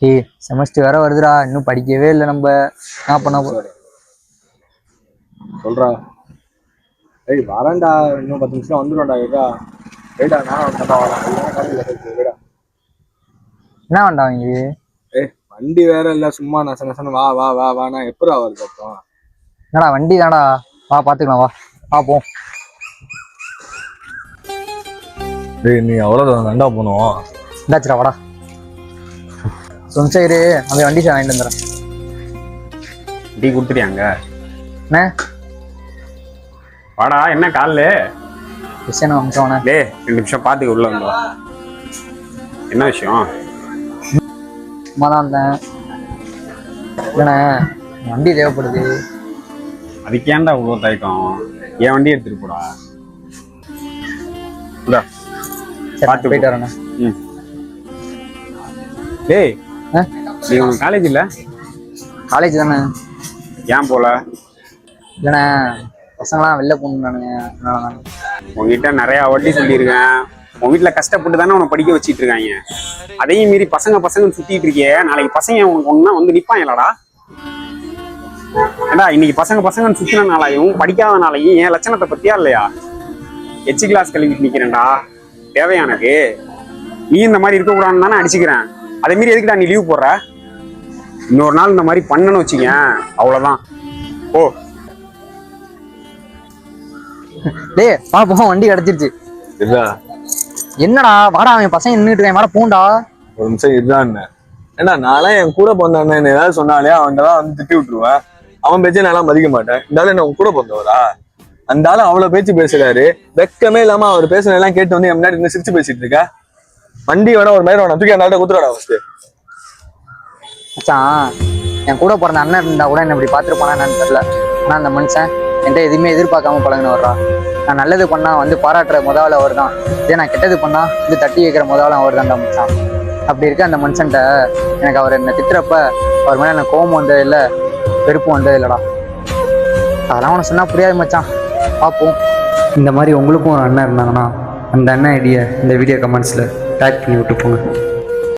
ஏய் செமஸ்டர் வேற வருதுடா, இன்னும் படிக்கவே இல்லை நம்ம. என்ன பண்ண சொல்றா. ஏய் வரேன்டா, இன்னும் 10 நிமிஷம் வந்துடும்டா. ஏடா ஏடா நான் வேடா. என்ன வேண்டாம் இங்க? ஏய் வண்டி வேற இல்ல, சும்மா நச நசன வா வா வா வா. நான் எப்படா வருது அப்புறம்? என்னடா வண்டி தானடா, வா பாத்துக்கலாம், வா பார்ப்போம். டேய் நீ அவ்வளோதான் நண்டா போனோம். இந்தாச்சுடா வாடா. சொன்ன இரு, அந்த வண்டி சார் வாங்கிட்டு வந்துடுறேன். டீ கொடுத்துட்டியாங்க? என்ன வாடா, என்ன காலில் விஷயம் அமிச்சோண்ணே? டே 2 நிமிஷம் பார்த்துக்க உள்ள வந்தோம். என்ன விஷயம்? சும்மா தான் வந்தேன். இல்லைண்ணே வண்டி தேவைப்படுது. அதுக்கேண்டா இவ்வளோ தயக்கம்? என் வண்டி எடுத்துட்டு போடா. பார்த்து போயிட்டு வரேண்ணே. ம். டேய் நீ உங்க காலேஜ் இல்லை? காலேஜ் தானே. ஏன் போல? இல்லைண்ணே பசங்களாம் வெளில போகணும் நானுங்க, அதனால தானே. உங்ககிட்ட நிறையா வாட்டி சொல்லியிருக்கேன். உங்க வீட்டில் கஷ்டப்பட்டு தானே உன்னை படிக்க வச்சிட்டு இருக்காங்க. அதையும் மீறி பசங்கன்னு சுத்திட்டு இருக்கியே, நாளைக்கு பசங்க உனக்கு ஒன்னா வந்து நிற்பாங்களாடா? ஏண்டா இன்னைக்கு பசங்கன்னு சுத்தினாலையும் படிக்காதனாலையும் என் லட்சணத்தை பத்தியா இல்லையா? எச்சு கிளாஸ் கழுவிட்டு நிக்கிறேன்டா. தேவையா எனக்கு? நீ இந்த மாதிரி இருக்கக்கூடாதுன்னு தானே அடிச்சுக்கிறேன். அதே மீறி எதுக்குடா நீ லீவ் போடுற? இன்னொரு நாள் இந்த மாதிரி பண்ணன்னு வச்சுக்க, அவ்வளவுதான். ஓ டேய் பாப்போம், வண்டி கிடைச்சிருச்சு. என்னடா வாடா, அவன் பசங்க நின்றுட்டு இருக்கேன், வாடா போண்டா. ஒரு நிமிஷம் இதுதான். ஏன்னா நான்லாம் என் கூட பிறந்தான்னு ஏதாவது சொன்னாலே அவன்கிட்ட வந்து திட்டி விட்டுருவேன். அவன் பேச்சே நான் மதிக்க மாட்டேன். இருந்தாலும் என்ன உன் கூட பிறந்தவரா? அந்த ஆளு அவ்வளவு பேச்சு பேசுறாரு, வெக்கமே இல்லாம அவர் பேசுனதெல்லாம் கேட்டு வந்து என் முன்னாடி இன்னும் சிரிச்சு பேசிட்டு இருக்க. வண்டியோட ஒரு மாதிரி தூக்கி அந்த ஆள்கிட்ட குத்துறாடா ஃபர்ஸ்ட். மச்சான் என் கூட பிறந்த அண்ணன் இருந்தா கூட என்ன இப்படி பார்த்துருப்பானா என்னன்னு தெரியல. ஆனா அந்த மனுஷன் என்கிட்ட எதுவுமே எதிர்பார்க்காம பழகின வர்றா. நான் நல்லது பண்ணா வந்து பாராட்டுற முதல்ல அவர் தான். இதே நான் கெட்டது பண்ணா வந்து தட்டி வைக்கிற முதல்ல அவர் தான்டா மச்சான். அப்படி இருக்க அந்த மனுஷன்ட்ட எனக்கு அவர் என்ன திட்டுறப்ப அவர் மேலே எனக்கு கோபம் வந்தது இல்லை, வெறுப்பு வந்தது இல்லைடா. அதெல்லாம் உனக்கு சொன்னா புரியாது மச்சான், பார்ப்போம். இந்த மாதிரி உங்களுக்கும் ஒரு அண்ணன் இருந்தாங்கன்னா அந்த அண்ணன் ஐடியா இந்த வீடியோ கமெண்ட்ஸில் டேக் பண்ணி விட்டு போங்க.